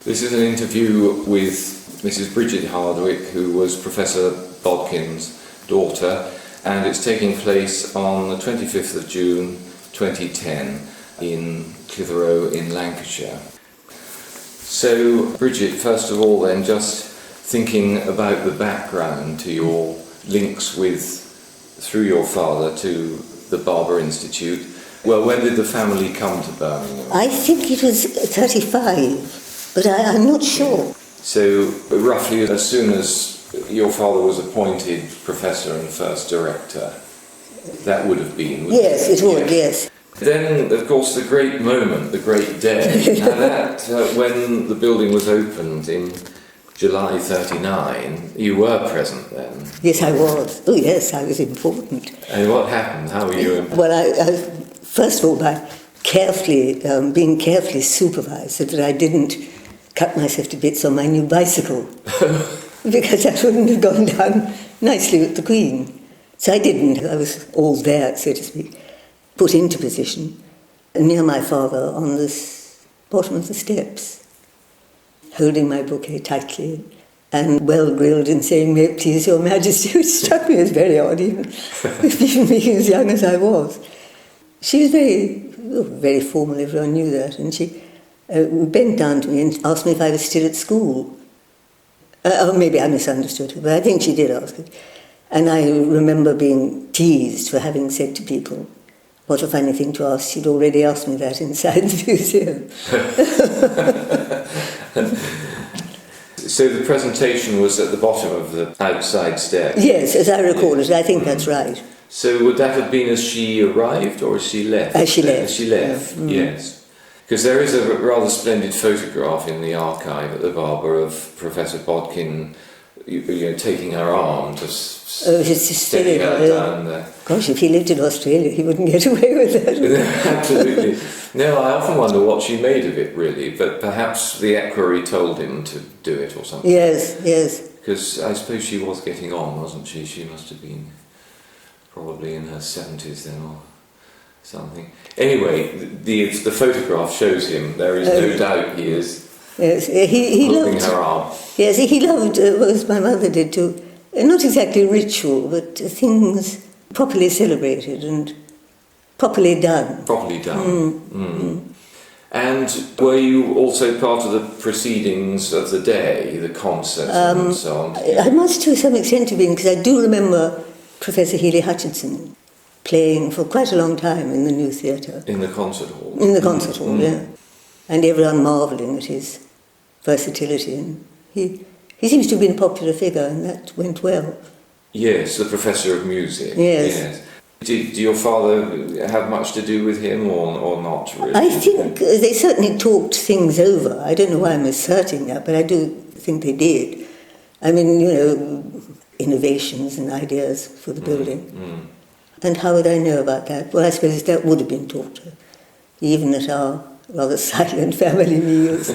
This is an interview with Mrs. Brigid Hardwick, who was Professor Bodkin's daughter, and it's taking place on the 25th of June 2010 in Clitheroe in Lancashire. So, Brigid, first of all then, just thinking about the background to your links through your father to the Barber Institute. Well, when did the family come to Birmingham? I think it was 35, but I'm not sure. So, roughly as soon as your father was appointed professor and first director, that would have been... Yes, it would, yes. Then, of course, the great moment, the great day. Now that, when the building was opened in July 39, you were present then? Yes, I was. Oh, yes, I was important. And what happened? How were you important? Well, I first of all, by being carefully supervised so that I didn't cut myself to bits on my new bicycle, because that wouldn't have gone down nicely with the Queen. So I didn't. I was all there, so to speak, put into position near my father on the bottom of the steps, holding my bouquet tightly and well grilled and saying, "May it please your Majesty," which struck me as very odd, even being as young as I was. She was very formal, everyone knew that, and she bent down to me and asked me if I was still at school. Or maybe I misunderstood her, but I think she did ask it. And I remember being teased for having said to people, "What a funny thing to ask, she'd already asked me that inside the museum." So the presentation was at the bottom of the outside steps? Yes, as I recall it, I think that's right. So would that have been as she arrived or as she left? As she left. As she left, yes. Because there is a rather splendid photograph in the archive at the Barber of Professor Bodkin, taking her arm to steady her down there. Gosh, if he lived in Australia, he wouldn't get away with that. Absolutely. No, I often wonder what she made of it, really, but perhaps the equerry told him to do it or something. Yes, yes. Because I suppose she was getting on, wasn't she? She must have been probably in her 70s then or something. Anyway, the photograph shows him. There is no doubt he is he holding loved, her arm. Yes, he loved, as my mother did too, not exactly ritual, but things properly celebrated and properly done. Properly done. And were you also part of the proceedings of the day, the concerts and so on? I must to some extent have been, because I do remember Professor Healy Hutchinson playing for quite a long time in the new theatre. In the concert hall? In the concert hall, yeah. And everyone marvelling at his versatility. And he seems to have been a popular figure, and that went well. Yes, the professor of music. Yes. Did your father have much to do with him or not really? I think they certainly talked things over. I don't know why I'm asserting that, but I do think they did. I mean, innovations and ideas for the building. And how would I know about that? Well, I suppose that would have been taught to her, even at our rather silent family meals.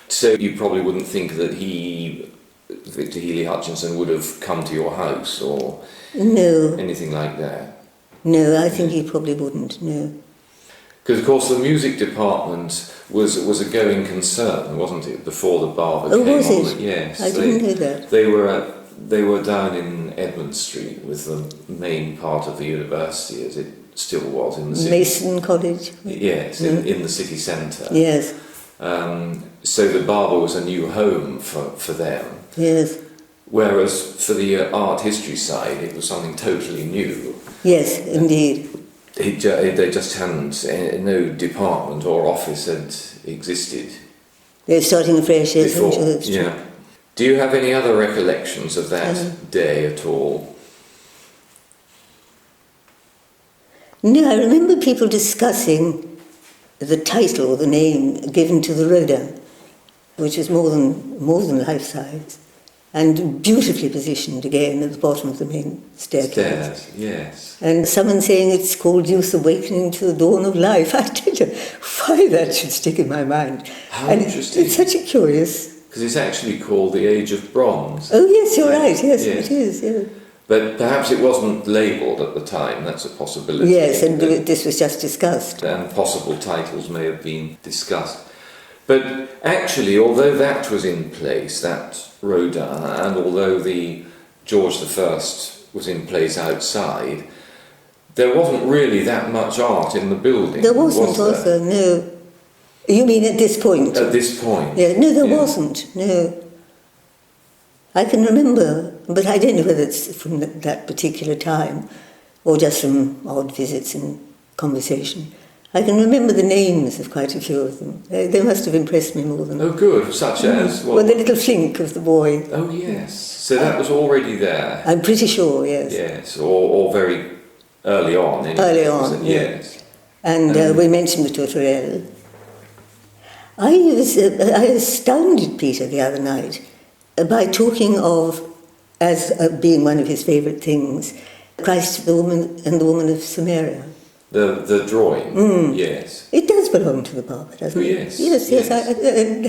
So you probably wouldn't think that Victor Healy Hutchinson, would have come to your house or anything like that? No, I think he probably wouldn't, no. Because, of course, the music department was a going concern, wasn't it, before the Barber came on? Oh, was it? Yes. I didn't know that. They were down in Edmund Street with the main part of the university, as it still was in the city. Mason College? Yes, in the city centre. Yes. So the Barber was a new home for them. Yes. Whereas for the art history side, it was something totally new. Yes, indeed. They just hadn't, no department or office had existed. They were starting afresh, yes, before. I'm sure that's true. Yeah. Do you have any other recollections of that day at all? No, I remember people discussing the title or the name given to the Rodin, which was more than life-size, and beautifully positioned again at the bottom of the main staircase. Stairs, yes. And someone saying it's called Youth Awakening to the Dawn of Life. I tell you, why that should stick in my mind. How interesting. It's such a curious... Because it's actually called the Age of Bronze. Oh yes, you're right, yes, it is, yeah. But perhaps it wasn't labelled at the time, that's a possibility. Yes, and this was just discussed. And possible titles may have been discussed. But actually, although that was in place, that Rodin, and although the George I was in place outside, there wasn't really that much art in the building. There wasn't was there? also, no. You mean at this point? At this point? Yeah, no, there wasn't, no. I can remember, but I don't know whether it's from that particular time or just from odd visits and conversation. I can remember the names of quite a few of them. They must have impressed me more than... Oh, good. Such as... Well, the little flink of the boy. Oh, yes. So that was already there. I'm pretty sure, yes. Yes, or very early on. Early on, yes. And we mentioned the tutorial. I astounded Peter the other night by talking of, as being one of his favourite things, Christ the woman and the woman of Samaria. The drawing, yes. It does belong to the Barber, doesn't it? Yes. Yes. I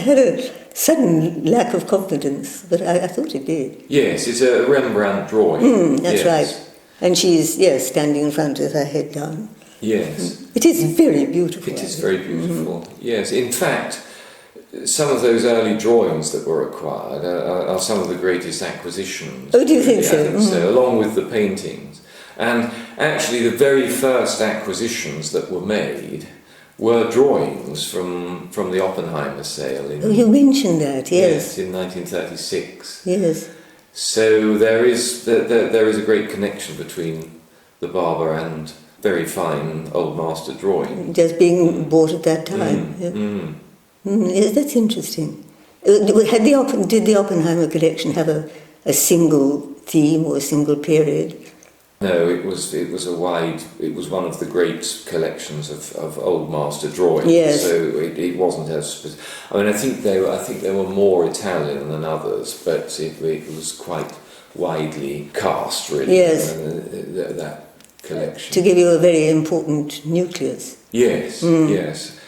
had a sudden lack of confidence, but I thought it did. Yes, it's a Rembrandt drawing. That's right. And she's, standing in front with her head down. Yes. It is very beautiful. It is very beautiful, yes. In fact, some of those early drawings that were acquired are some of the greatest acquisitions. Oh, do you think so? I think so, along with the paintings. And actually the very first acquisitions that were made were drawings from the Oppenheimer sale. You mentioned that, yes. Yes, in 1936. Yes. So there is a great connection between the Barber and very fine old master drawing. Just being bought at that time. Yes, that's interesting. Did the Oppenheimer collection have a single theme or a single period? No, it was one of the great collections of old master drawings. Yes. So it wasn't as I mean, I think they were more Italian than others, but it was quite widely cast, really. Yes. That collection. To give you a very important nucleus. Yes. Yes.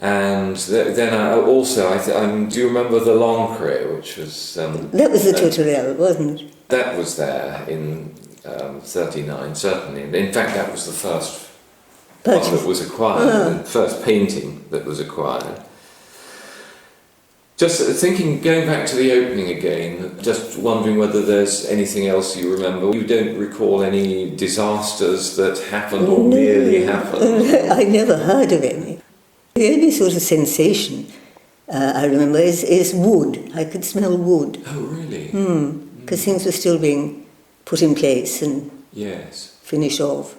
And then do you remember the Lancre, which was... that was the tutorial, wasn't it? That was there in 39, certainly. In fact, that was the first one that was acquired, the first painting that was acquired. Just going back to the opening again, just wondering whether there's anything else you remember. You don't recall any disasters that happened or nearly happened? I never heard of any. The only sort of sensation I remember is wood. I could smell wood. Oh, really? Because things were still being put in place and finished off.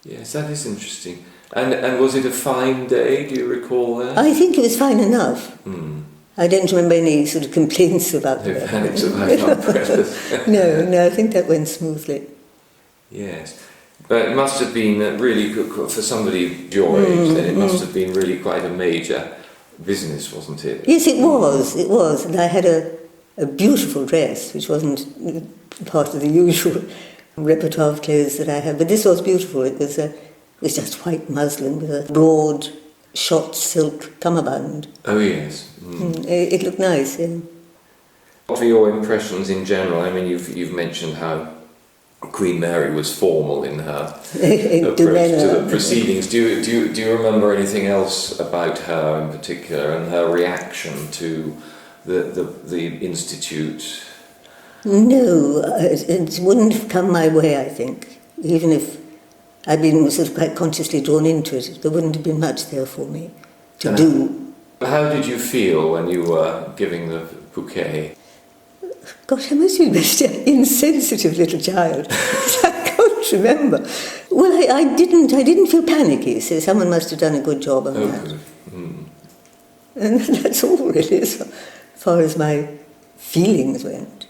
Yes, that is interesting. And was it a fine day? Do you recall that? I think it was fine enough. I don't remember any sort of complaints about that. No panics about umbrellas. No, I think that went smoothly. Yes. But it must have been really good for somebody your age, then it must have been really quite a major business, wasn't it? Yes, it was. And I had a beautiful dress, which wasn't part of the usual repertoire of clothes that I had. But this was beautiful. It was just white muslin with a broad shot silk cummerbund. Oh, yes. It looked nice, yeah. What are your impressions in general? I mean, you've mentioned how Queen Mary was formal in her approach to the proceedings. Do you remember anything else about her in particular and her reaction to the Institute? No, it wouldn't have come my way, I think. Even if I'd been sort of quite consciously drawn into it, there wouldn't have been much there for me to do. How did you feel when you were giving the bouquet? Gosh, I must be the most insensitive little child. I can't remember. Well, I didn't feel panicky, so someone must have done a good job on that. Good. And that's all really, as far as my feelings went.